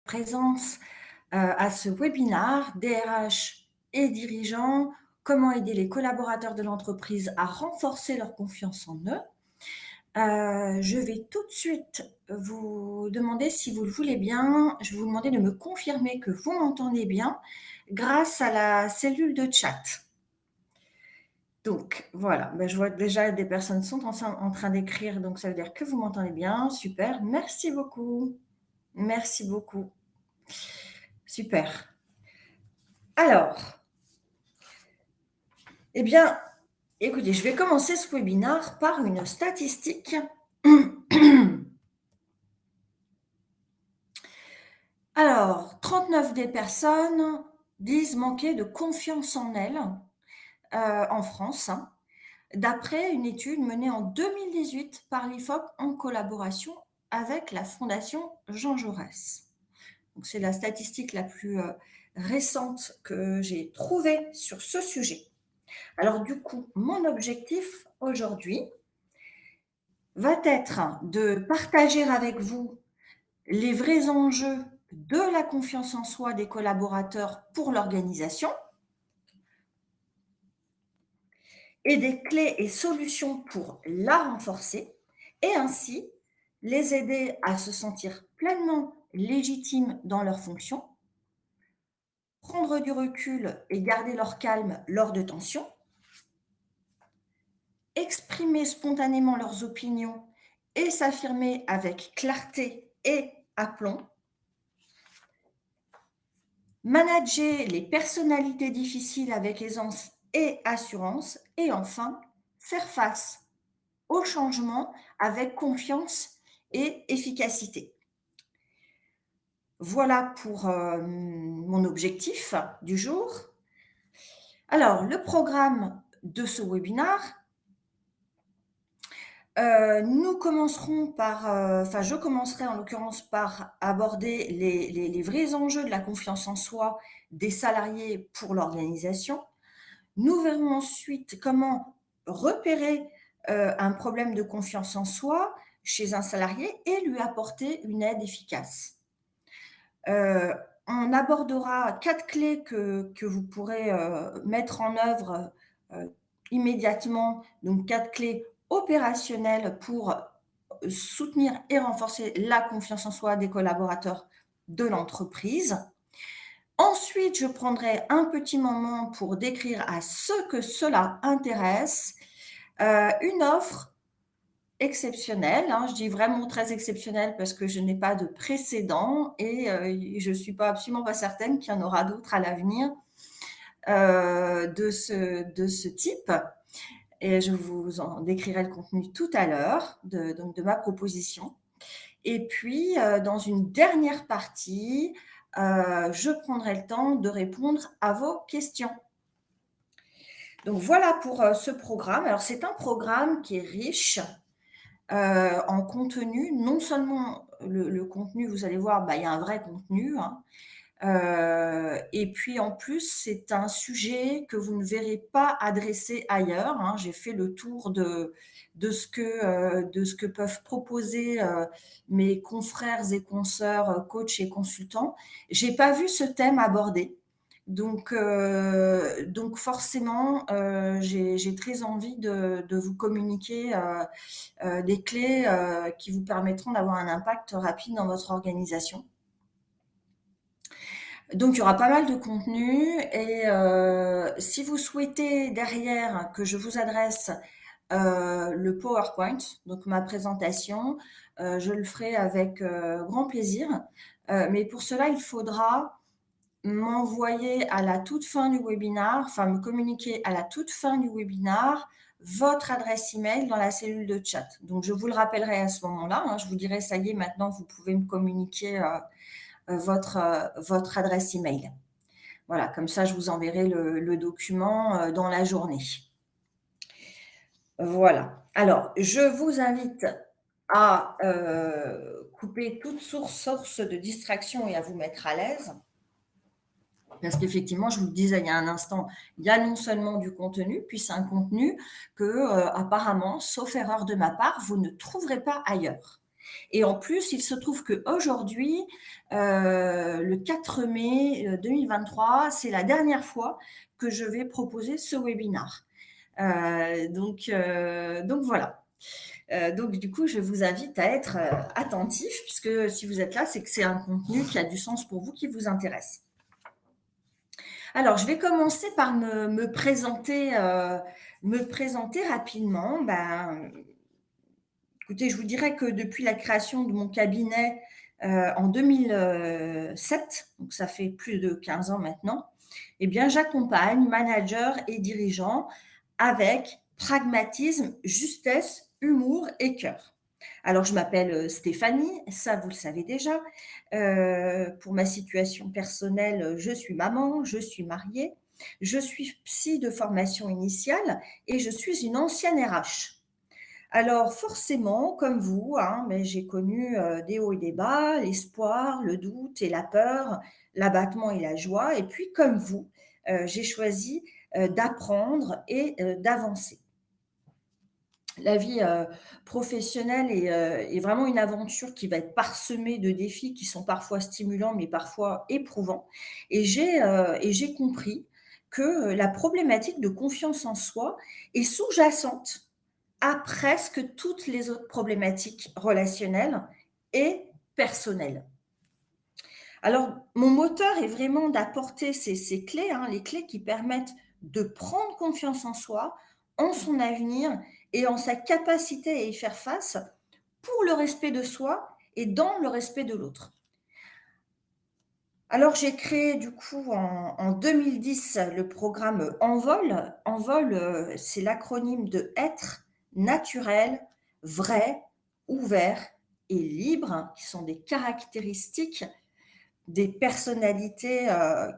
présence à ce webinaire DRH et dirigeants, comment aider les collaborateurs de l'entreprise à renforcer leur confiance en eux. Je vais tout de suite vous demander si vous le voulez bien, je vais vous demander de me confirmer que vous m'entendez bien grâce à la cellule de chat. Donc voilà, je vois que déjà des personnes sont en train d'écrire, donc ça veut dire que vous m'entendez bien. Super, merci beaucoup. Merci beaucoup. Super. Alors, eh bien, écoutez, je vais commencer ce webinaire par une statistique. Alors, 39 des personnes disent manquer de confiance en elles en France, hein, d'après une étude menée en 2018 par l'IFOP en collaboration avec la Fondation Jean Jaurès. Donc, c'est la statistique la plus récente que j'ai trouvée sur ce sujet. Alors du coup, mon objectif aujourd'hui va être de partager avec vous les vrais enjeux de la confiance en soi des collaborateurs pour l'organisation et des clés et solutions pour la renforcer et ainsi les aider à se sentir pleinement légitimes dans leurs fonctions, prendre du recul et garder leur calme lors de tensions, exprimer spontanément leurs opinions et s'affirmer avec clarté et aplomb, manager les personnalités difficiles avec aisance et assurance, et enfin, faire face au changement avec confiance et efficacité. Voilà pour mon objectif du jour. Alors, le programme de ce webinaire, nous commencerons par, je commencerai en l'occurrence par aborder les vrais enjeux de la confiance en soi des salariés pour l'organisation. Nous verrons ensuite comment repérer un problème de confiance en soi chez un salarié et lui apporter une aide efficace. On abordera 4 clés que vous pourrez mettre en œuvre immédiatement, donc 4 clés opérationnelles pour soutenir et renforcer la confiance en soi des collaborateurs de l'entreprise. Ensuite, je prendrai un petit moment pour décrire à ceux que cela intéresse une offre exceptionnelle, hein. Je dis vraiment très exceptionnelle parce que je n'ai pas de précédent et je ne suis absolument pas certaine qu'il y en aura d'autres à l'avenir de ce type. Et je vous en décrirai le contenu tout à l'heure donc de ma proposition. Et puis, dans une dernière partie, je prendrai le temps de répondre à vos questions. Donc voilà pour ce programme. Alors c'est un programme qui est riche en contenu. Non seulement le contenu, vous allez voir, il y a un vrai contenu, hein. Et puis en plus, c'est un sujet que vous ne verrez pas adressé ailleurs, hein. J'ai fait le tour de ce que peuvent proposer mes confrères et consoeurs coachs et consultants. J'ai pas vu ce thème abordé. Donc forcément, j'ai très envie de vous communiquer des clés qui vous permettront d'avoir un impact rapide dans votre organisation. Donc, il y aura pas mal de contenu et si vous souhaitez derrière que je vous adresse le PowerPoint, donc ma présentation, je le ferai avec grand plaisir. Mais pour cela, il faudra m'envoyer à la toute fin du webinaire, me communiquer à la toute fin du webinaire votre adresse email dans la cellule de chat. Donc, je vous le rappellerai à ce moment-là, hein. Je vous dirai, ça y est, maintenant, vous pouvez me communiquer votre adresse email. Voilà, comme ça, je vous enverrai le document dans la journée. Voilà. Alors, je vous invite à couper toute source de distraction et à vous mettre à l'aise. Parce qu'effectivement, je vous le disais il y a un instant, il y a non seulement du contenu, puis c'est un contenu que, apparemment, sauf erreur de ma part, vous ne trouverez pas ailleurs. Et en plus, il se trouve qu'aujourd'hui, le 4 mai 2023, c'est la dernière fois que je vais proposer ce webinar. Donc voilà. Donc du coup, je vous invite à être attentif, puisque si vous êtes là, c'est que c'est un contenu qui a du sens pour vous, qui vous intéresse. Alors, je vais commencer par me présenter rapidement. Écoutez, je vous dirais que depuis la création de mon cabinet en 2007, donc ça fait plus de 15 ans maintenant, eh bien, j'accompagne managers et dirigeants avec pragmatisme, justesse, humour et cœur. Alors, je m'appelle Stéphanie, ça vous le savez déjà. Pour ma situation personnelle, je suis maman, je suis mariée, je suis psy de formation initiale et je suis une ancienne RH. Alors forcément, comme vous, hein, mais j'ai connu des hauts et des bas, l'espoir, le doute et la peur, l'abattement et la joie. Et puis comme vous, j'ai choisi d'apprendre et d'avancer. La vie professionnelle est vraiment une aventure qui va être parsemée de défis qui sont parfois stimulants, mais parfois éprouvants. Et j'ai compris que la problématique de confiance en soi est sous-jacente à presque toutes les autres problématiques relationnelles et personnelles. Alors, mon moteur est vraiment d'apporter ces clés, hein, les clés qui permettent de prendre confiance en soi, en son avenir et en sa capacité à y faire face pour le respect de soi et dans le respect de l'autre. Alors, j'ai créé du coup en 2010 le programme Envol. Envol, c'est l'acronyme de être naturel, vrai, ouvert et libre, hein, qui sont des caractéristiques des personnalités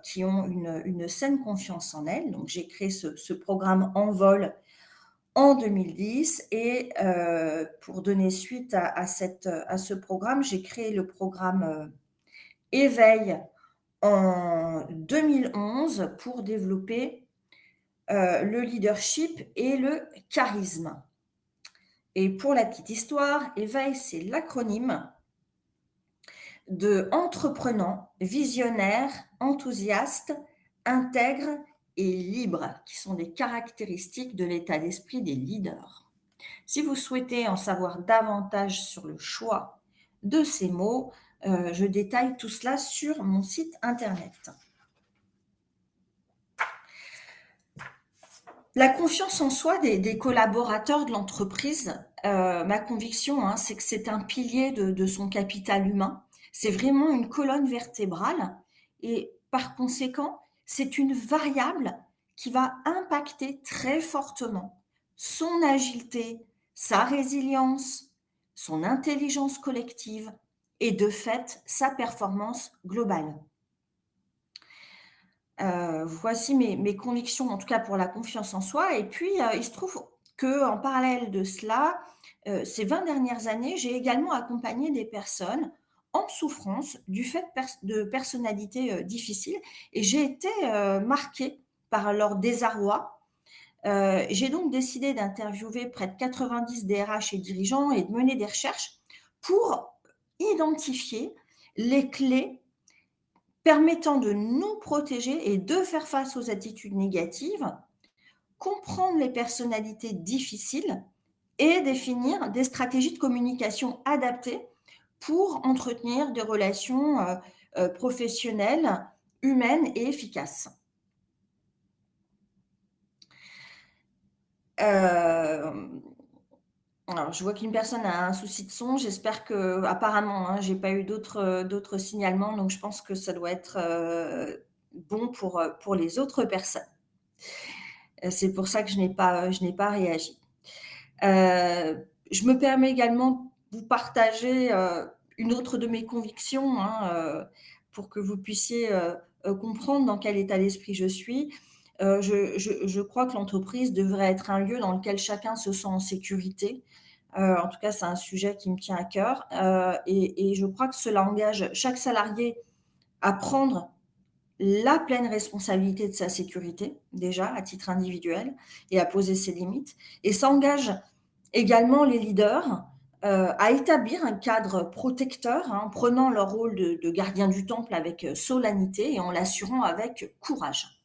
qui ont une saine confiance en elles. Donc, j'ai créé ce programme Envol en 2010 et pour donner suite à ce programme, j'ai créé le programme Éveil en 2011 pour développer le leadership et le charisme. Et pour la petite histoire, Éveil, c'est l'acronyme de entreprenant, visionnaire, enthousiaste, intègre et libre, qui sont des caractéristiques de l'état d'esprit des leaders. Si vous souhaitez en savoir davantage sur le choix de ces mots, je détaille tout cela sur mon site internet. La confiance en soi des collaborateurs de l'entreprise, ma conviction, hein, c'est que c'est un pilier de son capital humain. C'est vraiment une colonne vertébrale et par conséquent, c'est une variable qui va impacter très fortement son agilité, sa résilience, son intelligence collective et de fait, sa performance globale. Voici mes convictions, en tout cas pour la confiance en soi. Et puis, il se trouve qu'en parallèle de cela, ces 20 dernières années, j'ai également accompagné des personnes en souffrance du fait de personnalités difficiles et j'ai été marquée par leur désarroi. J'ai donc décidé d'interviewer près de 90 DRH et dirigeants et de mener des recherches pour identifier les clés permettant de nous protéger et de faire face aux attitudes négatives, comprendre les personnalités difficiles et définir des stratégies de communication adaptées pour entretenir des relations professionnelles, humaines et efficaces. Alors, je vois qu'une personne a un souci de son. J'espère que, apparemment, hein, j'ai pas eu d'autres signalements, donc je pense que ça doit être bon pour les autres personnes. C'est pour ça que je n'ai pas réagi. Je me permets également de vous partager une autre de mes convictions, hein, pour que vous puissiez comprendre dans quel état d'esprit je suis. Je crois que l'entreprise devrait être un lieu dans lequel chacun se sent en sécurité. En tout cas, c'est un sujet qui me tient à cœur. Et je crois que cela engage chaque salarié à prendre la pleine responsabilité de sa sécurité, déjà à titre individuel, et à poser ses limites. Et ça engage également les leaders à établir un cadre protecteur, hein, en prenant leur rôle de gardien du temple avec, solennité et en l'assurant avec courage.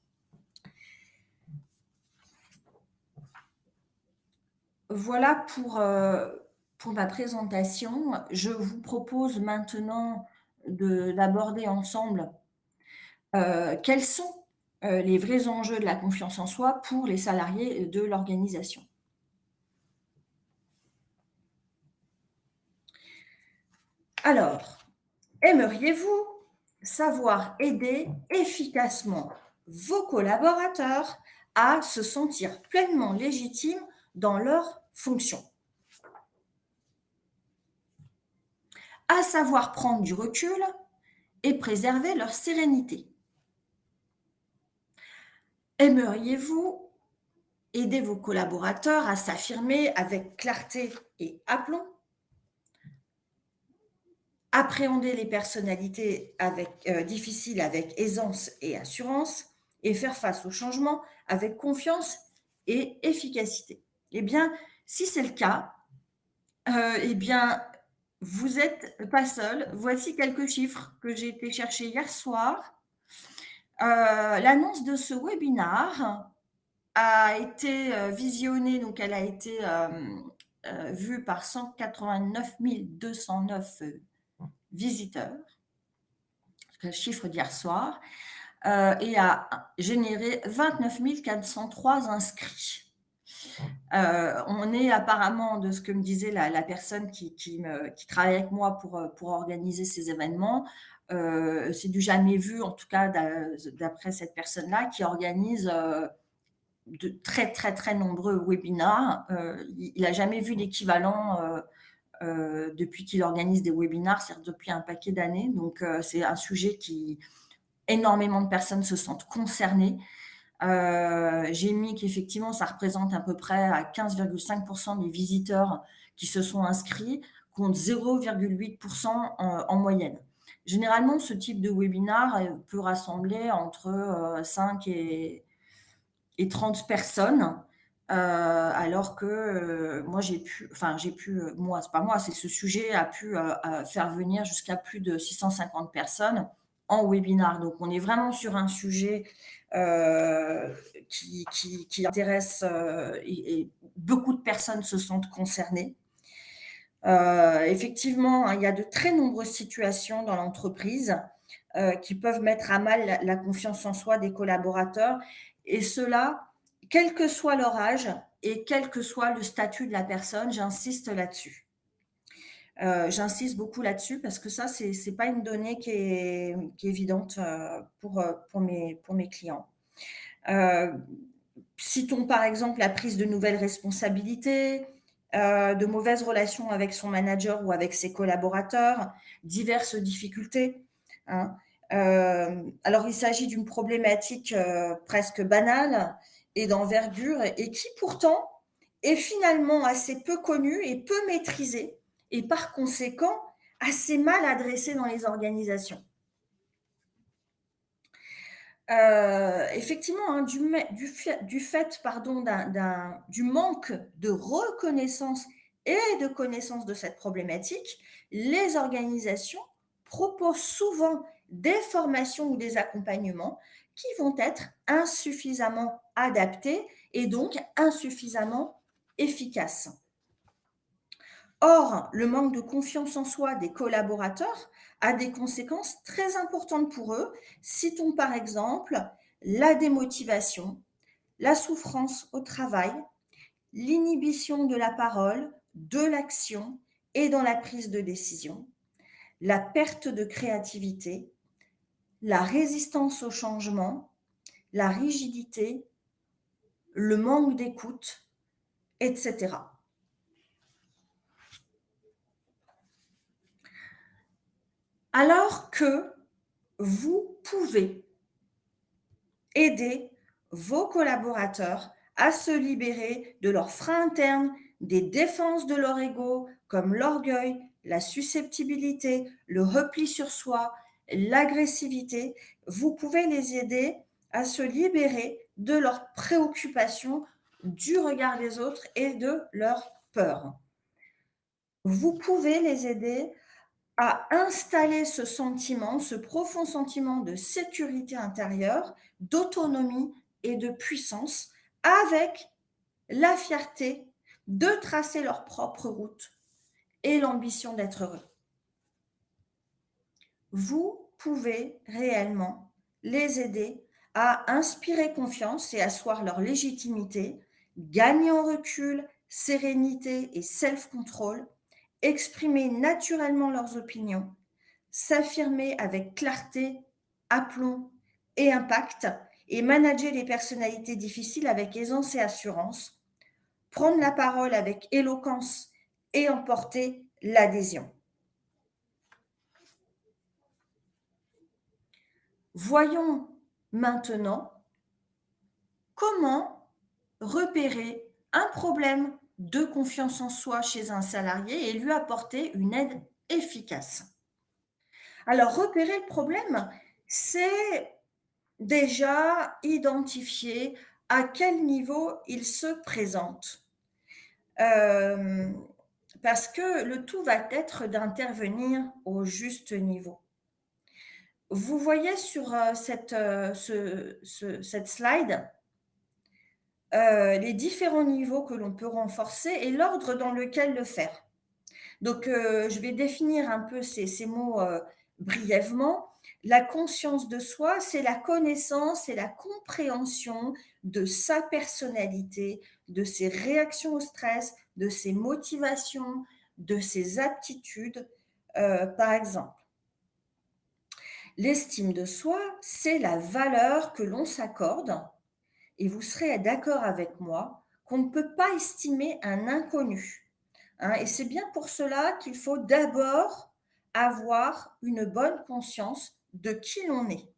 Voilà pour ma présentation. Je vous propose maintenant d'aborder ensemble, quels sont, les vrais enjeux de la confiance en soi pour les salariés de l'organisation. Alors, aimeriez-vous savoir aider efficacement vos collaborateurs à se sentir pleinement légitimes dans leurs fonctions, à savoir prendre du recul et préserver leur sérénité? Aimeriez-vous aider vos collaborateurs à s'affirmer avec clarté et aplomb, appréhender les personnalités difficiles avec aisance et assurance et faire face aux changements avec confiance et efficacité? Eh bien, si c'est le cas, eh bien, vous êtes pas seul. Voici quelques chiffres que j'ai été chercher hier soir. L'annonce de ce webinar a été, visionnée, donc elle a été, vue par 189 209, visiteurs, le chiffre d'hier soir, et a généré 29 403 inscrits. On est apparemment, de ce que me disait la personne qui travaille avec moi pour organiser ces événements, c'est du jamais vu, en tout cas d'après cette personne-là, qui organise, de très, très, très nombreux webinars. Il n'a jamais vu d'équivalent depuis qu'il organise des webinars, c'est-à-dire depuis un paquet d'années. Donc, c'est un sujet qui énormément de personnes se sentent concernées. J'ai mis qu'effectivement, ça représente à peu près à 15,5% des visiteurs qui se sont inscrits, contre 0,8% en moyenne. Généralement, ce type de webinar peut rassembler entre 5 et 30 personnes, alors que moi moi, c'est pas moi, c'est ce sujet a pu faire venir jusqu'à plus de 650 personnes en webinar. Donc, on est vraiment sur un sujet qui intéresse et beaucoup de personnes se sentent concernées. Effectivement, hein, il y a de très nombreuses situations dans l'entreprise qui peuvent mettre à mal la confiance en soi des collaborateurs, et cela, quel que soit leur âge et quel que soit le statut de la personne, j'insiste là-dessus. J'insiste beaucoup là-dessus parce que ça, c'est pas une donnée qui est évidente pour mes clients. Heu, Citons par exemple la prise de nouvelles responsabilités, de mauvaises relations avec son manager ou avec ses collaborateurs, diverses difficultés, hein. Alors il s'agit d'une problématique, presque banale et d'envergure et qui pourtant est finalement assez peu connue et peu maîtrisée et par conséquent assez mal adressée dans les organisations. Effectivement, hein, du fait, pardon, du manque de reconnaissance et de connaissance de cette problématique, les organisations proposent souvent des formations ou des accompagnements qui vont être insuffisamment adaptés et donc insuffisamment efficaces. Or, le manque de confiance en soi des collaborateurs a des conséquences très importantes pour eux. Citons par exemple la démotivation, la souffrance au travail, l'inhibition de la parole, de l'action et dans la prise de décision, la perte de créativité, la résistance au changement, la rigidité, le manque d'écoute, etc. Alors que vous pouvez aider vos collaborateurs à se libérer de leurs freins internes, des défenses de leur ego, comme l'orgueil, la susceptibilité, le repli sur soi, l'agressivité. Vous pouvez les aider à se libérer de leurs préoccupations, du regard des autres et de leur peur. Vous pouvez les aider à installer ce sentiment, ce profond sentiment de sécurité intérieure, d'autonomie et de puissance avec la fierté de tracer leur propre route et l'ambition d'être heureux. Vous pouvez réellement les aider à inspirer confiance et asseoir leur légitimité, gagner en recul, sérénité et self-control, exprimer naturellement leurs opinions, s'affirmer avec clarté, aplomb et impact, et manager les personnalités difficiles avec aisance et assurance, prendre la parole avec éloquence et emporter l'adhésion. Voyons maintenant comment repérer un problème de confiance en soi chez un salarié et lui apporter une aide efficace. Alors, repérer le problème, c'est déjà identifier à quel niveau il se présente. Hem, Parce que le tout va être d'intervenir au juste niveau. Vous voyez sur, cette slide, les différents niveaux que l'on peut renforcer et l'ordre dans lequel le faire. Donc, je vais définir un peu ces mots, brièvement. La conscience de soi, c'est la connaissance et la compréhension de sa personnalité, de ses réactions au stress, de ses motivations, de ses aptitudes, par exemple. L'estime de soi, c'est la valeur que l'on s'accorde et vous serez d'accord avec moi qu'on ne peut pas estimer un inconnu, hein, et c'est bien pour cela qu'il faut d'abord avoir une bonne conscience de qui l'on est.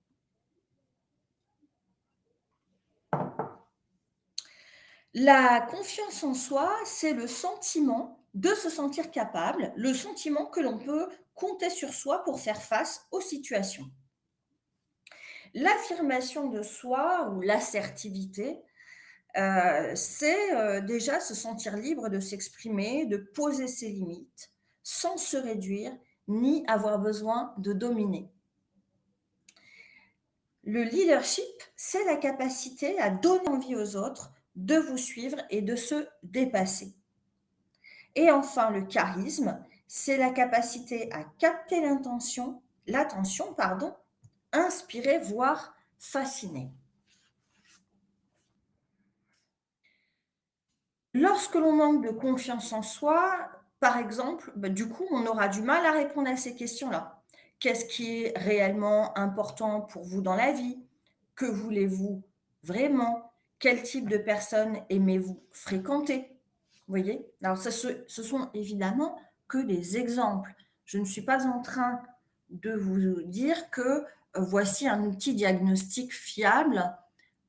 La confiance en soi, c'est le sentiment de se sentir capable, le sentiment que l'on peut compter sur soi pour faire face aux situations. L'affirmation de soi ou l'assertivité, c'est, déjà se sentir libre de s'exprimer, de poser ses limites, sans se réduire, ni avoir besoin de dominer. Le leadership, c'est la capacité à donner envie aux autres de vous suivre et de se dépasser. Et enfin, le charisme, c'est la capacité à capter l'attention, pardon, inspirer, voire fasciner. Lorsque l'on manque de confiance en soi, par exemple, du coup, on aura du mal à répondre à ces questions-là. Qu'est-ce qui est réellement important pour vous dans la vie? Que voulez-vous vraiment? Quel type de personnes aimez-vous fréquenter? Vous voyez? Alors, ce sont évidemment que des exemples. Je ne suis pas en train de vous dire que voici un outil diagnostic fiable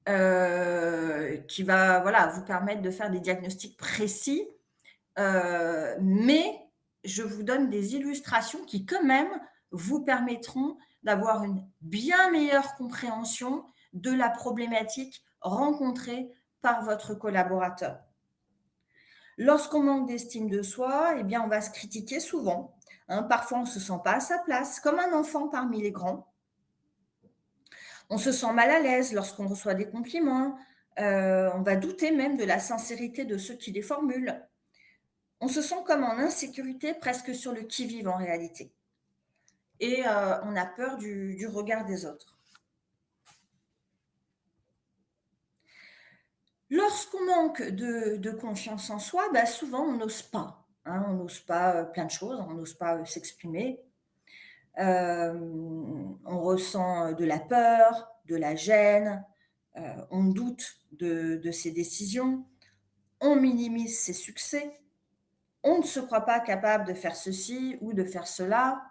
qui va, voilà, vous permettre de faire des diagnostics précis, mais je vous donne des illustrations qui quand même vous permettront d'avoir une bien meilleure compréhension de la problématique rencontrée par votre collaborateur. Lorsqu'on manque d'estime de soi, eh bien, on va se critiquer souvent, hein. Parfois, on ne se sent pas à sa place, comme un enfant parmi les grands. On se sent mal à l'aise lorsqu'on reçoit des compliments, on va douter même de la sincérité de ceux qui les formulent. On se sent comme en insécurité, presque sur le qui-vive en réalité et on a peur du regard des autres. Lorsqu'on manque de confiance en soi, bah, souvent on n'ose pas, hein, on n'ose pas, plein de choses, on n'ose pas, s'exprimer. On ressent, de la peur, de la gêne, on doute de ses décisions, on minimise ses succès, on ne se croit pas capable de faire ceci ou de faire cela,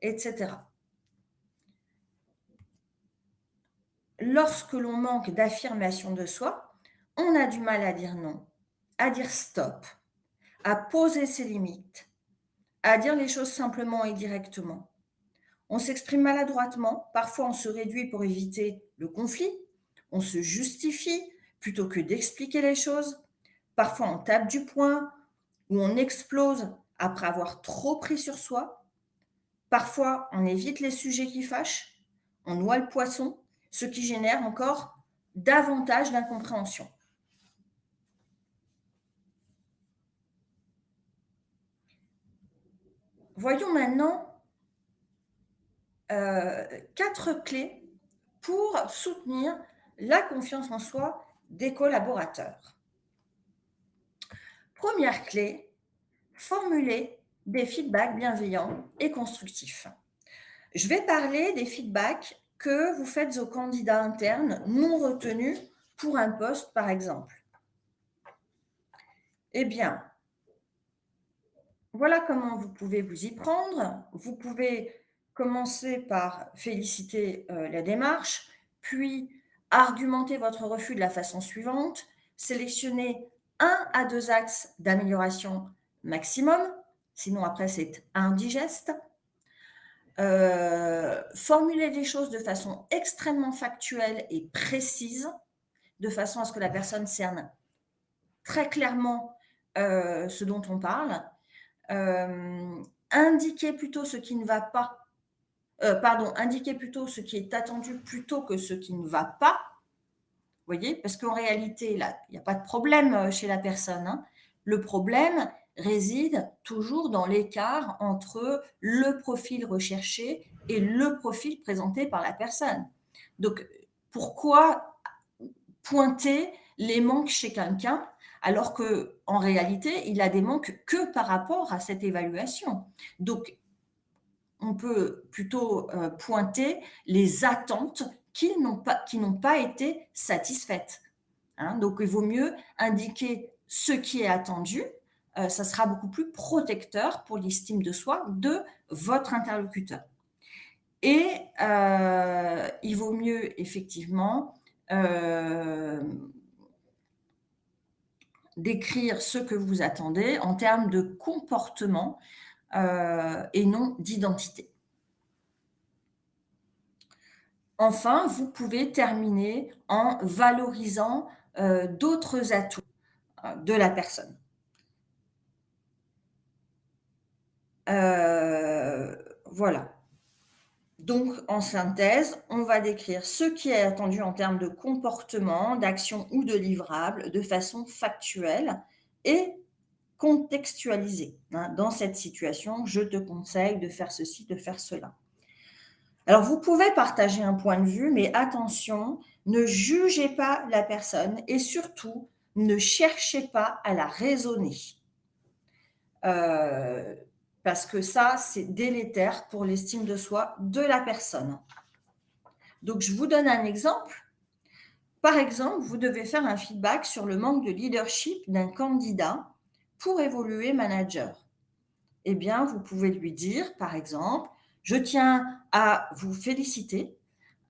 etc. Lorsque l'on manque d'affirmation de soi, on a du mal à dire non, à dire stop, à poser ses limites, à dire les choses simplement et directement. On s'exprime maladroitement, parfois on se réduit pour éviter le conflit, on se justifie plutôt que d'expliquer les choses, parfois on tape du poing ou on explose après avoir trop pris sur soi. Parfois, on évite les sujets qui fâchent, on noie le poisson, ce qui génère encore davantage d'incompréhension. Voyons maintenant 4 clés pour soutenir la confiance en soi des collaborateurs. Première clé, formuler des feedbacks bienveillants et constructifs. Je vais parler des feedbacks que vous faites aux candidats internes non retenus pour un poste, par exemple. Eh bien, voilà comment vous pouvez vous y prendre. Vous pouvez commencer par féliciter la démarche, puis argumenter votre refus de la façon suivante, sélectionner un à deux axes d'amélioration maximum, sinon après c'est indigeste. Formuler les choses de façon extrêmement factuelle et précise, de façon à ce que la personne cerne très clairement ce dont on parle. Indiquer plutôt ce qui ne va pas, indiquer plutôt ce qui est attendu plutôt que ce qui ne va pas. Vous voyez? Parce qu'en réalité, là, il n'y a pas de problème chez la personne, hein. Le problème réside toujours dans l'écart entre le profil recherché et le profil présenté par la personne. Donc, pourquoi pointer les manques chez quelqu'un alors que en réalité, il a des manques que par rapport à cette évaluation. Donc, on peut plutôt pointer les attentes qui n'ont pas été satisfaites. Hein. Donc, il vaut mieux indiquer ce qui est attendu. Ça sera beaucoup plus protecteur pour l'estime de soi de votre interlocuteur. Et il vaut mieux effectivement décrire ce que vous attendez en termes de comportement et non d'identité. Enfin, vous pouvez terminer en valorisant d'autres atouts de la personne. Voilà. Donc, en synthèse, on va décrire ce qui est attendu en termes de comportement, d'action ou de livrable de façon factuelle et contextualisée. Hein. Dans cette situation, je te conseille de faire ceci, de faire cela. Alors, vous pouvez partager un point de vue, mais attention, ne jugez pas la personne et surtout, ne cherchez pas à la raisonner. Parce que ça, c'est délétère pour l'estime de soi de la personne. Donc, je vous donne un exemple. Par exemple, vous devez faire un feedback sur le manque de leadership d'un candidat pour évoluer manager. Eh bien, vous pouvez lui dire, par exemple, je tiens à vous féliciter.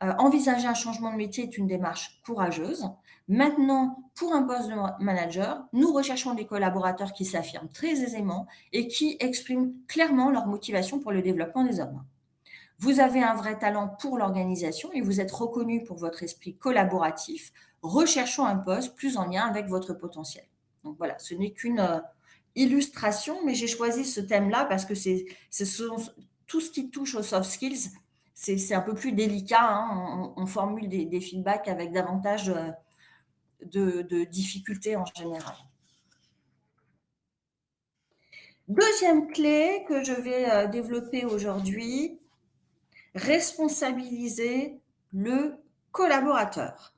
Envisager un changement de métier est une démarche courageuse. Maintenant, pour un poste de manager, nous recherchons des collaborateurs qui s'affirment très aisément et qui expriment clairement leur motivation pour le développement des hommes. Vous avez un vrai talent pour l'organisation et vous êtes reconnu pour votre esprit collaboratif. Recherchons un poste plus en lien avec votre potentiel. Donc voilà, ce n'est qu'une illustration, mais j'ai choisi ce thème-là parce que tout ce qui touche aux soft skills, c'est un peu plus délicat. Hein. On formule des feedbacks avec davantage de difficultés en général. Deuxième clé que je vais développer aujourd'hui, responsabiliser le collaborateur.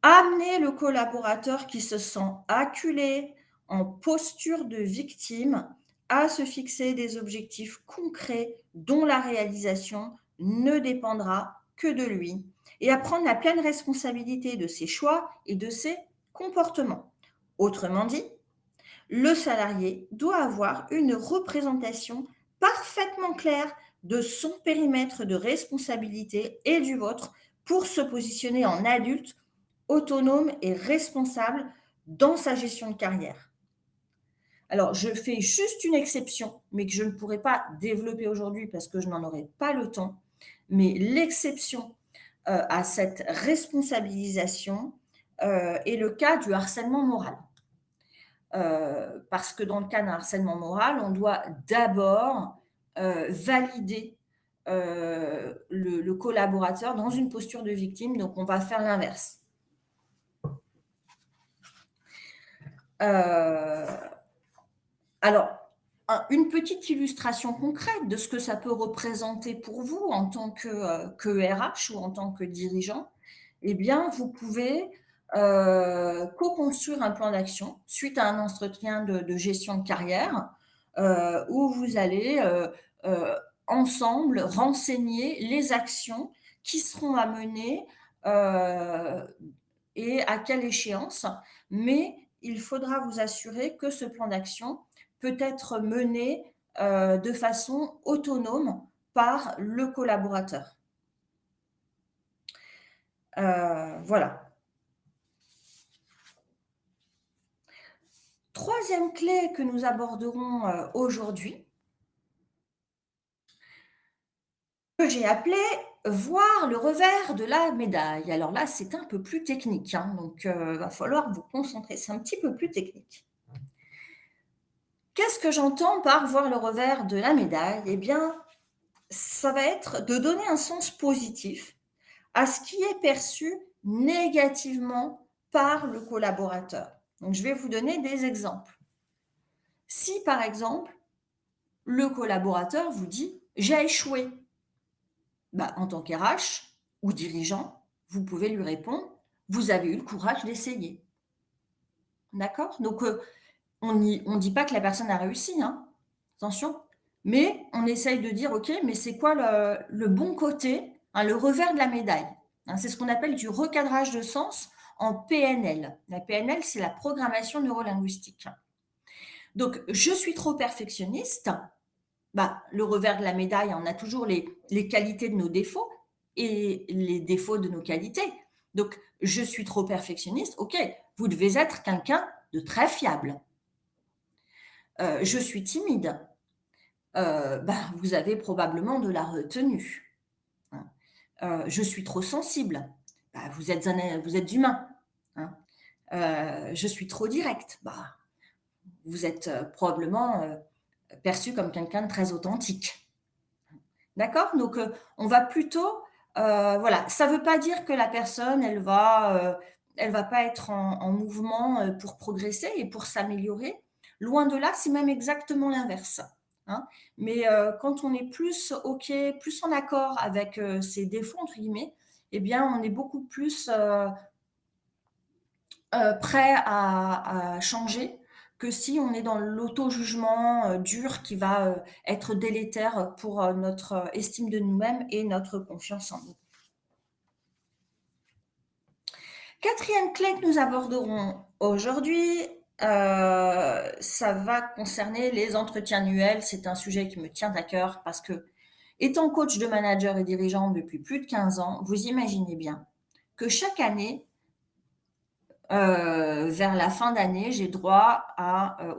Amener le collaborateur qui se sent acculé, en posture de victime, à se fixer des objectifs concrets dont la réalisation ne dépendra que de lui et à prendre la pleine responsabilité de ses choix et de ses comportements. Autrement dit, le salarié doit avoir une représentation parfaitement claire de son périmètre de responsabilité et du vôtre pour se positionner en adulte autonome et responsable dans sa gestion de carrière. Alors, je fais juste une exception, mais que je ne pourrais pas développer aujourd'hui parce que je n'en aurai pas le temps. Mais l'exception à cette responsabilisation est le cas du harcèlement moral. parce que dans le cas d'un harcèlement moral, on doit d'abord, valider, le collaborateur dans une posture de victime, donc on va faire l'inverse. Heu, alors, une petite illustration concrète de ce que ça peut représenter pour vous en tant que RH ou en tant que dirigeant, eh bien, vous pouvez, co-construire un plan d'action suite à un entretien de gestion de carrière, où vous allez, heu, ensemble renseigner les actions qui seront à mener, heu et à quelle échéance. Mais il faudra vous assurer que ce plan d'action peut être mené, de façon autonome par le collaborateur. Voilà. Troisième clé que nous aborderons, aujourd'hui, que j'ai appelé «Voir le revers de la médaille». Alors là, c'est un peu plus technique, hein, donc va falloir vous concentrer, c'est un petit peu plus technique. Qu'est-ce que j'entends par voir le revers de la médaille? Eh bien, ça va être de donner un sens positif à ce qui est perçu négativement par le collaborateur. Donc, je vais vous donner des exemples. Si, par exemple, le collaborateur vous dit: «J'ai échoué», bah, en tant qu'RH ou dirigeant, vous pouvez lui répondre: «Vous avez eu le courage d'essayer». D'accord? Donc, on dit pas que la personne a réussi, hein, attention, mais on essaye de dire: «OK, mais c'est quoi le bon côté, hein, le revers de la médaille?» Hein, c'est ce qu'on appelle du recadrage de sens en PNL. La PNL, c'est la programmation neurolinguistique. Donc, je suis trop perfectionniste, bah, le revers de la médaille, on a toujours les qualités de nos défauts et les défauts de nos qualités. Donc, je suis trop perfectionniste, OK, vous devez être quelqu'un de très fiable. Je suis timide, bah, vous avez probablement de la retenue, hein. Je suis trop sensible, bah, vous êtes humain, hein. Je suis trop direct, bah, vous êtes, probablement, perçu comme quelqu'un de très authentique. D'accord? Donc, on va plutôt, voilà, ça ne veut pas dire que la personne, elle va pas être en mouvement, pour progresser et pour s'améliorer. Loin de là, c'est même exactement l'inverse, hein. Mais, quand on est plus OK, plus en accord avec, ses «défauts» entre guillemets, eh bien, on est beaucoup plus, prêt à changer que si on est dans l'auto-jugement, dur qui va, être délétère pour, notre, estime de nous-mêmes et notre confiance en nous. Quatrième clé que nous aborderons aujourd'hui, ça va concerner les entretiens annuels. C'est un sujet qui me tient à cœur parce que, étant coach de manager et dirigeant depuis plus de 15 ans, vous imaginez bien que chaque année, vers la fin d'année, j'ai droit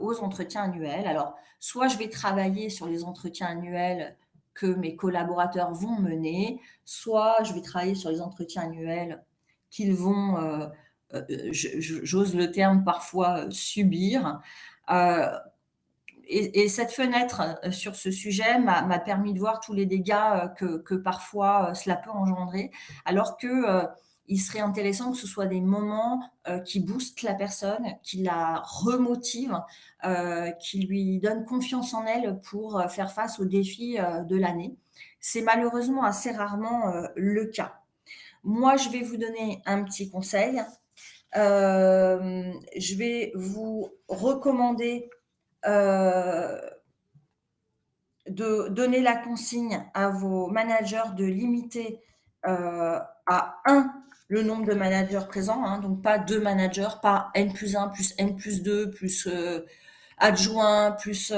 aux entretiens annuels. Alors, soit je vais travailler sur les entretiens annuels que mes collaborateurs vont mener, soit je vais travailler sur les entretiens annuels qu'ils vont, j'ose le terme parfois, subir. Heu et cette fenêtre, sur ce sujet m'a permis de voir tous les dégâts, que parfois, cela peut engendrer. Alors que, il serait intéressant que ce soit des moments, qui boostent la personne, qui la remotivent, qui lui donnent confiance en elle pour, faire face aux défis, de l'année. C'est malheureusement assez rarement, le cas. Moi, je vais vous donner un petit conseil. Je vais vous recommander, heu, de donner la consigne à vos managers de limiter, à un le nombre de managers présents, hein, donc pas 2 managers, pas N+1 plus N+2 plus, adjoint plus,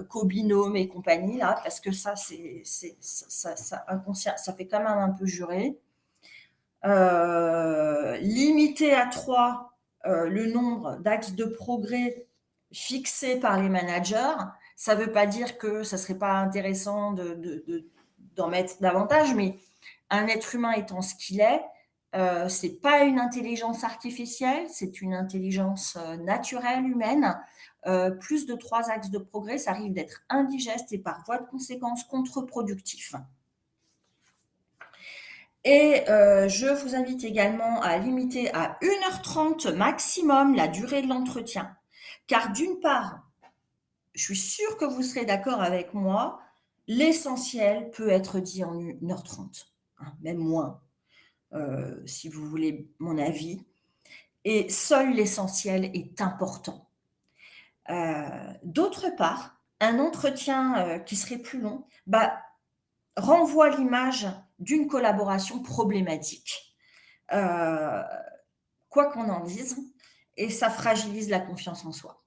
cobinôme et compagnie là, parce que ça c'est ça inconscient ça fait quand même un peu jurer. Limiter à 3 le nombre d'axes de progrès fixés par les managers. Ça ne veut pas dire que ça ne serait pas intéressant d'en mettre davantage, mais un être humain étant ce qu'il est, C'est pas une intelligence artificielle, c'est une intelligence, naturelle, humaine. Plus de 3 axes de progrès, ça risque d'être indigeste et par voie de conséquence contre-productif. Et je vous invite également à limiter à 1h30 maximum la durée de l'entretien. Car d'une part, je suis sûre que vous serez d'accord avec moi, l'essentiel peut être dit en 1h30, hein, même moins, si vous voulez mon avis. Et seul l'essentiel est important. D'autre part, un entretien qui serait plus long, renvoie l'image d'une collaboration problématique. Quoi qu'on en dise, et ça fragilise la confiance en soi.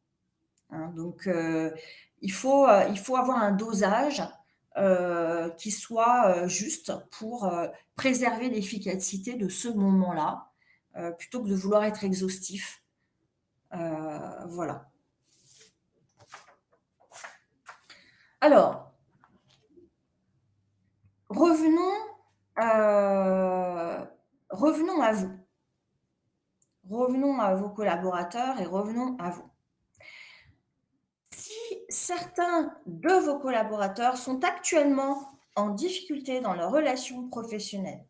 Hein. Donc, il faut avoir un dosage qui soit juste pour préserver l'efficacité de ce moment-là, plutôt que de vouloir être exhaustif. Voilà. Alors, revenons, revenons à vous. Revenons à vos collaborateurs et revenons à vous. Si certains de vos collaborateurs sont actuellement en difficulté dans leur relation professionnelle,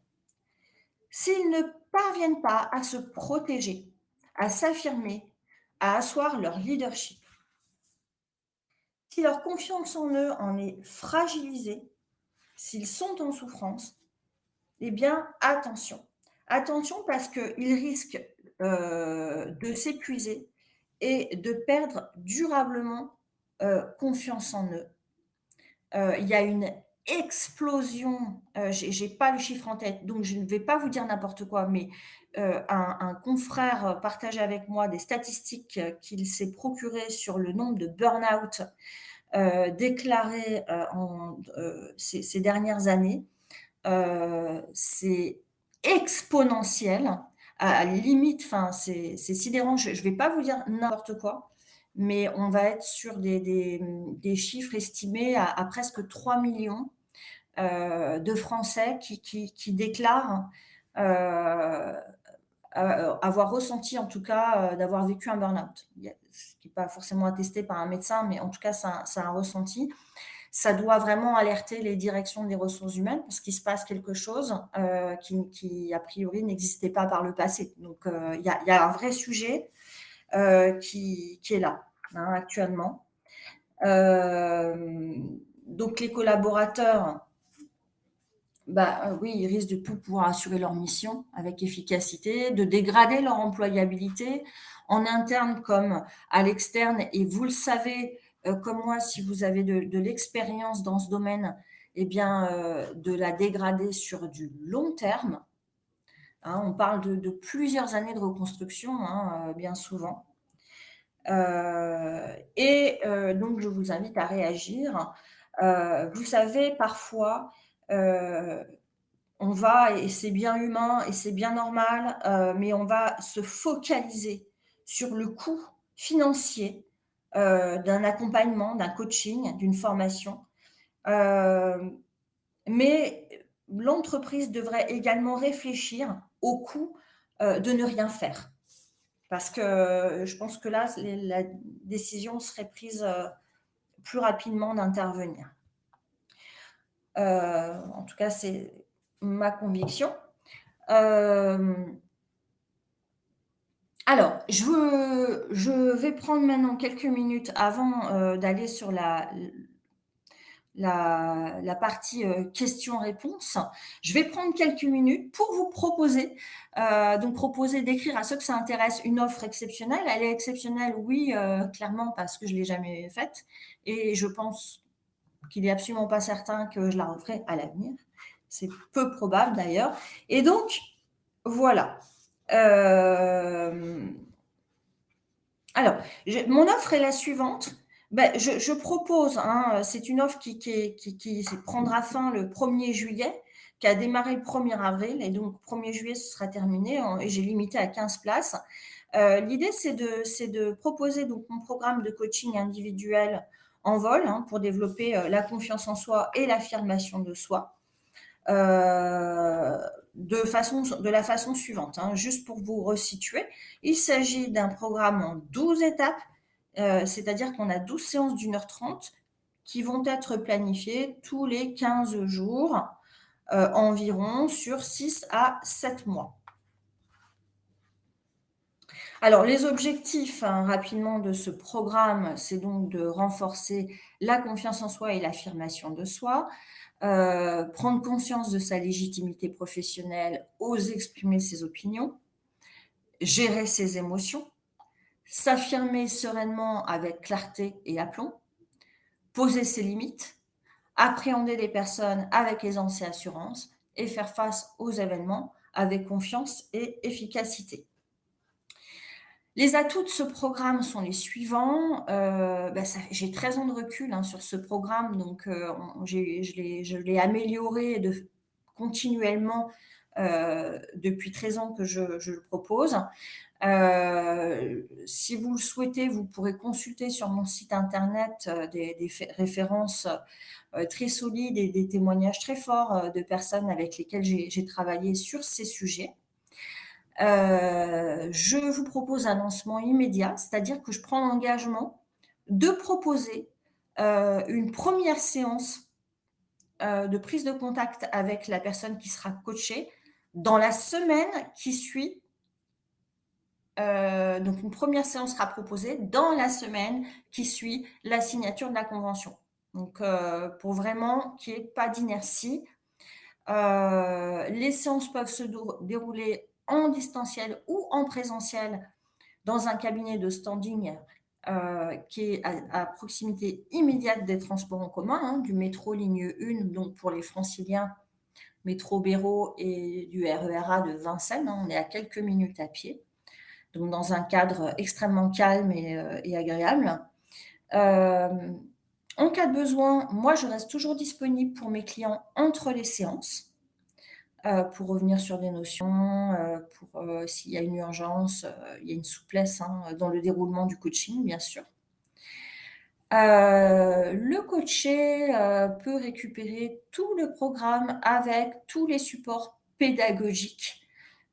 s'ils ne parviennent pas à se protéger, à s'affirmer, à asseoir leur leadership, si leur confiance en eux en est fragilisée, s'ils sont en souffrance, eh bien, attention. Attention parce qu'ils risquent de s'épuiser et de perdre durablement confiance en eux. Il y a une explosion, j'ai pas le chiffre en tête, donc je ne vais pas vous dire n'importe quoi, mais un confrère partageait avec moi des statistiques qu'il s'est procurées sur le nombre de burn-out déclarés ces dernières années. C'est exponentiel, à la limite, enfin, c'est sidérant. Je ne vais pas vous dire n'importe quoi, mais on va être sur des chiffres estimés à presque 3 millions de Français qui déclarent avoir ressenti, en tout cas, d'avoir vécu un burn-out. Ce qui n'est pas forcément attesté par un médecin, mais en tout cas, c'est un ressenti. Ça doit vraiment alerter les directions des ressources humaines parce qu'il se passe quelque chose qui a priori n'existait pas par le passé. Donc, il y a un vrai sujet qui est là, hein, actuellement. Donc, les collaborateurs, oui, ils risquent de plus pouvoir assurer leur mission avec efficacité, de dégrader leur employabilité en interne comme à l'externe. Et vous le savez, comme moi, si vous avez de l'expérience dans ce domaine, eh bien, de la dégrader sur du long terme. Hein, on parle de plusieurs années de reconstruction, hein, bien souvent. Donc, je vous invite à réagir. Vous savez, parfois, on va, et c'est bien humain et c'est bien normal, mais on va se focaliser sur le coût financier d'un accompagnement, d'un coaching, d'une formation. Heu, mais l'entreprise devrait également réfléchir au coût de ne rien faire. Parce que je pense que là, la décision serait prise plus rapidement d'intervenir. En tout cas, c'est ma conviction. Alors, je vais prendre maintenant quelques minutes avant d'aller sur la partie questions-réponses. Je vais prendre quelques minutes pour vous proposer, donc proposer d'écrire à ceux que ça intéresse une offre exceptionnelle. Elle est exceptionnelle, oui, clairement, parce que je ne l'ai jamais faite. Et je pense qu'il n'est absolument pas certain que je la referai à l'avenir. C'est peu probable d'ailleurs. Et donc, voilà. Alors, mon offre est la suivante. Je propose, hein, c'est une offre qui prendra fin le 1er juillet, qui a démarré le 1er avril, et donc 1er juillet, ce sera terminé, et j'ai limité à 15 places. L'idée, c'est de proposer donc mon programme de coaching individuel en vol, hein, pour développer la confiance en soi et l'affirmation de soi. de la façon suivante, hein, juste pour vous resituer. Il s'agit d'un programme en 12 étapes, c'est-à-dire qu'on a 12 séances d'1 h 30 qui vont être planifiées tous les 15 jours, environ sur 6 à 7 mois. Alors, les objectifs, hein, rapidement, de ce programme, c'est donc de renforcer la confiance en soi et l'affirmation de soi, prendre conscience de sa légitimité professionnelle, oser exprimer ses opinions, gérer ses émotions, s'affirmer sereinement avec clarté et aplomb, poser ses limites, appréhender les personnes avec aisance et assurance et faire face aux événements avec confiance et efficacité. Les atouts de ce programme sont les suivants. J'ai 13 ans de recul, hein, sur ce programme, donc je l'ai amélioré continuellement depuis 13 ans que je le propose. Si vous le souhaitez, vous pourrez consulter sur mon site internet des références très solides et des témoignages très forts de personnes avec lesquelles j'ai travaillé sur ces sujets. Je vous propose un lancement immédiat, c'est-à-dire que je prends l'engagement de proposer une première séance de prise de contact avec la personne qui sera coachée dans la semaine qui suit. Donc une première séance sera proposée dans la semaine qui suit la signature de la convention. Donc pour vraiment qu'il n'y ait pas d'inertie. Les séances peuvent se dérouler en distanciel ou en présentiel dans un cabinet de standing qui est à proximité immédiate des transports en commun, hein, du métro ligne 1, donc pour les franciliens, métro Béraud, et du RER A de Vincennes, hein, on est à quelques minutes à pied, donc dans un cadre extrêmement calme et agréable. En cas de besoin, moi je reste toujours disponible pour mes clients entre les séances. Pour revenir sur des notions, s'il y a une urgence, il y a une souplesse, hein, dans le déroulement du coaching, bien sûr. Le coaché peut récupérer tout le programme avec tous les supports pédagogiques,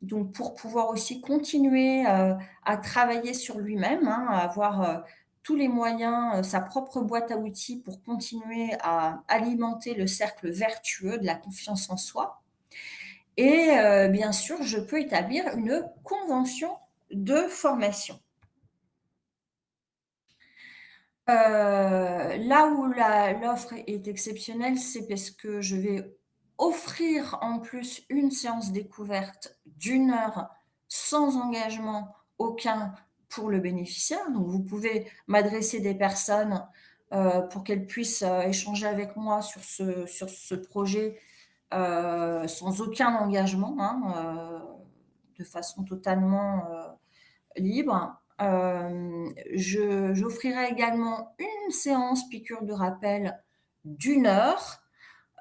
donc pour pouvoir aussi continuer à travailler sur lui-même, hein, à avoir tous les moyens, sa propre boîte à outils pour continuer à alimenter le cercle vertueux de la confiance en soi. Et bien sûr, je peux établir une convention de formation. Là où l'offre est exceptionnelle, c'est parce que je vais offrir en plus une séance découverte d'1 heure sans engagement aucun pour le bénéficiaire. Donc vous pouvez m'adresser des personnes, pour qu'elles puissent, échanger avec moi sur ce projet, sans aucun engagement, hein, de façon totalement libre. J'offrirai également une séance piqûre de rappel d'1 heure,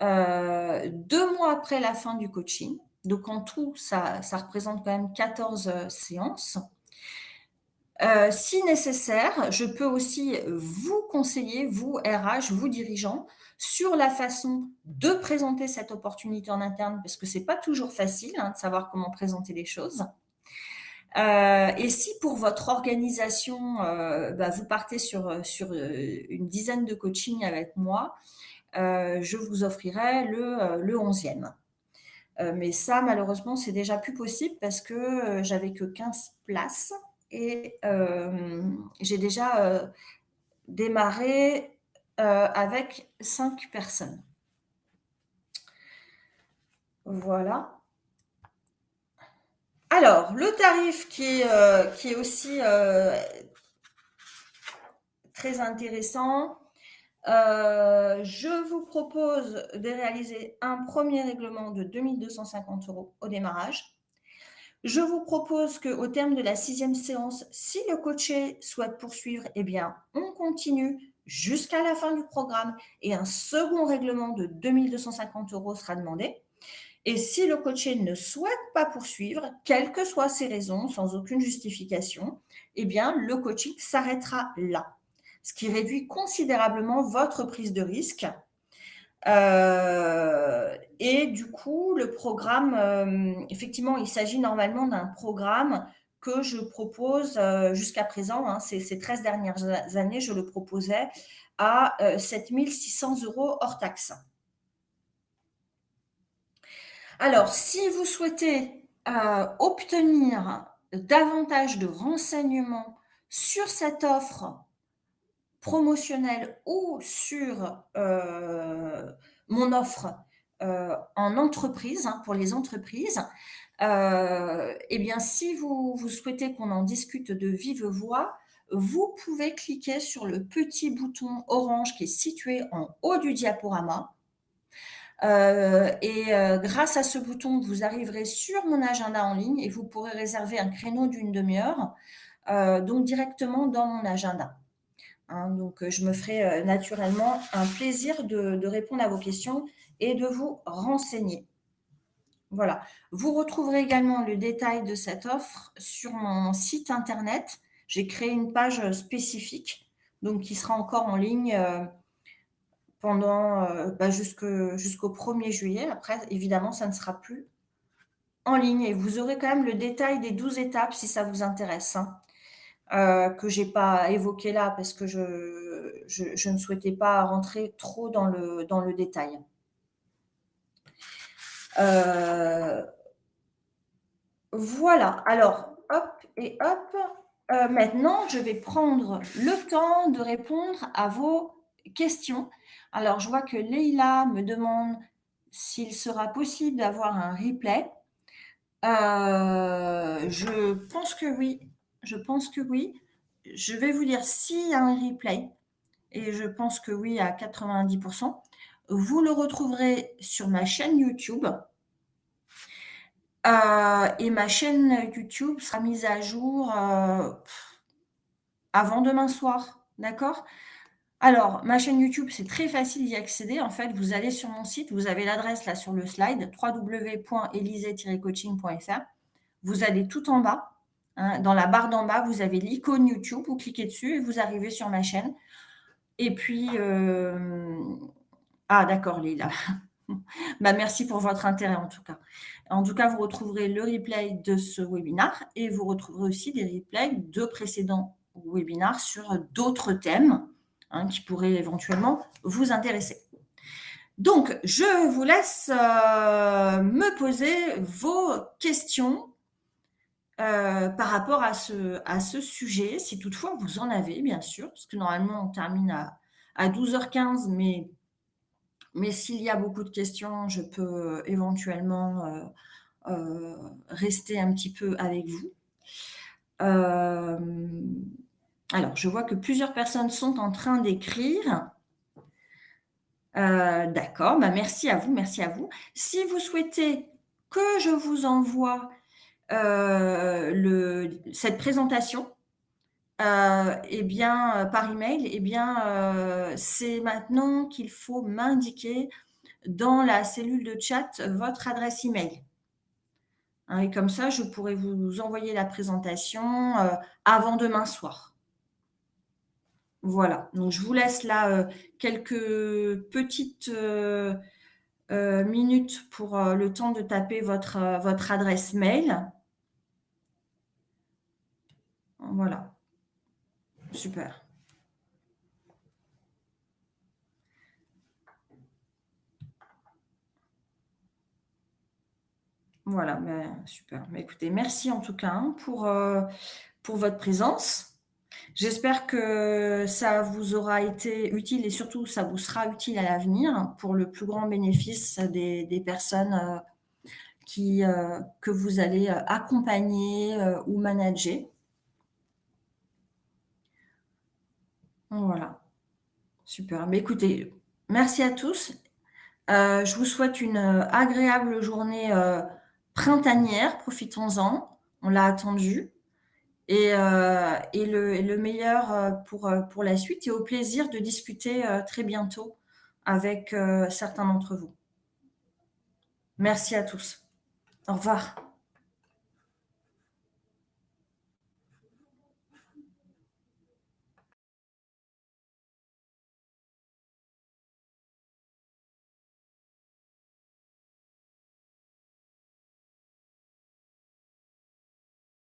2 mois après la fin du coaching. Donc en tout, ça représente quand même 14 séances. Si nécessaire, je peux aussi vous conseiller, vous RH, vous dirigeants, sur la façon de présenter cette opportunité en interne, parce que c'est pas toujours facile, hein, de savoir comment présenter les choses. Et si pour votre organisation, vous partez sur une dizaine de coachings avec moi, je vous offrirai le 11e. Mais ça, malheureusement, c'est déjà plus possible parce que j'avais que 15 places et j'ai déjà démarré avec 5 personnes. Voilà. Alors, le tarif qui est aussi très intéressant, je vous propose de réaliser un premier règlement de 2 250 € au démarrage. Je vous propose qu'au terme de la 6e séance, si le coaché souhaite poursuivre, eh bien, on continue jusqu'à la fin du programme et un second règlement de 2 250 € sera demandé. Et si le coaché ne souhaite pas poursuivre, quelles que soient ses raisons, sans aucune justification, eh bien, le coaching s'arrêtera là, ce qui réduit considérablement votre prise de risque. Et du coup, le programme, effectivement, il s'agit normalement d'un programme que je propose, jusqu'à présent, hein, ces 13 dernières années, je le proposais à, 7 600 € hors taxe. Alors, si vous souhaitez, obtenir davantage de renseignements sur cette offre promotionnelle ou sur, mon offre, en entreprise, hein, pour les entreprises, et bien, si vous souhaitez qu'on en discute de vive voix, vous pouvez cliquer sur le petit bouton orange qui est situé en haut du diaporama. Grâce à ce bouton, vous arriverez sur mon agenda en ligne et vous pourrez réserver un créneau d'une demi-heure, donc directement dans mon agenda. Hein, donc, je me ferai, naturellement un plaisir de répondre à vos questions et de vous renseigner. Voilà. Vous retrouverez également le détail de cette offre sur mon site internet. J'ai créé une page, spécifique, donc qui sera encore en ligne, pendant, jusqu'au 1er juillet. Après, évidemment, ça ne sera plus en ligne et vous aurez quand même le détail des 12 étapes si ça vous intéresse, hein, que j'ai pas évoqué là parce que je ne souhaitais pas rentrer trop dans le détail. Heu, voilà, alors hop et hop, maintenant je vais prendre le temps de répondre à vos questions. Alors je vois que Leïla me demande s'il sera possible d'avoir un replay. Je pense que oui, je pense que oui. Je vais vous dire s'il y a un replay et je pense que oui à 90. Vous le retrouverez sur ma chaîne YouTube, et ma chaîne YouTube sera mise à jour, avant demain soir, d'accord? Alors, ma chaîne YouTube, c'est très facile d'y accéder. En fait, vous allez sur mon site, vous avez l'adresse là sur le slide, www.elysée-coaching.fr. Vous allez tout en bas, hein, dans la barre d'en bas, vous avez l'icône YouTube, vous cliquez dessus et vous arrivez sur ma chaîne. Et puis, ah d'accord, Lila. Bah, merci pour votre intérêt en tout cas. En tout cas, vous retrouverez le replay de ce webinaire et vous retrouverez aussi des replays de précédents webinaires sur d'autres thèmes, hein, qui pourraient éventuellement vous intéresser. Donc, je vous laisse me poser vos questions par rapport à ce sujet, si toutefois vous en avez, bien sûr, parce que normalement on termine à 12h15, mais s'il y a beaucoup de questions, je peux éventuellement rester un petit peu avec vous. Alors, je vois que plusieurs personnes sont en train d'écrire. D'accord, bah, merci à vous, merci à vous. Si vous souhaitez que je vous envoie cette présentation, et bien, par email, et bien, c'est maintenant qu'il faut m'indiquer dans la cellule de chat votre adresse email. Hein, et comme ça, je pourrai vous envoyer la présentation, avant demain soir. Voilà, donc je vous laisse là, quelques petites, minutes pour, le temps de taper votre adresse mail. Voilà, super. Voilà, ben, super. Bah, écoutez, merci en tout cas, hein, pour votre présence. J'espère que ça vous aura été utile et surtout ça vous sera utile à l'avenir pour le plus grand bénéfice des personnes, que vous allez, accompagner, ou manager. Voilà, super. Mais écoutez, merci à tous. Je vous souhaite une, agréable journée, printanière. Profitons-en, on l'a attendu et le meilleur, pour la suite et au plaisir de discuter, très bientôt avec, certains d'entre vous. Merci à tous. Au revoir.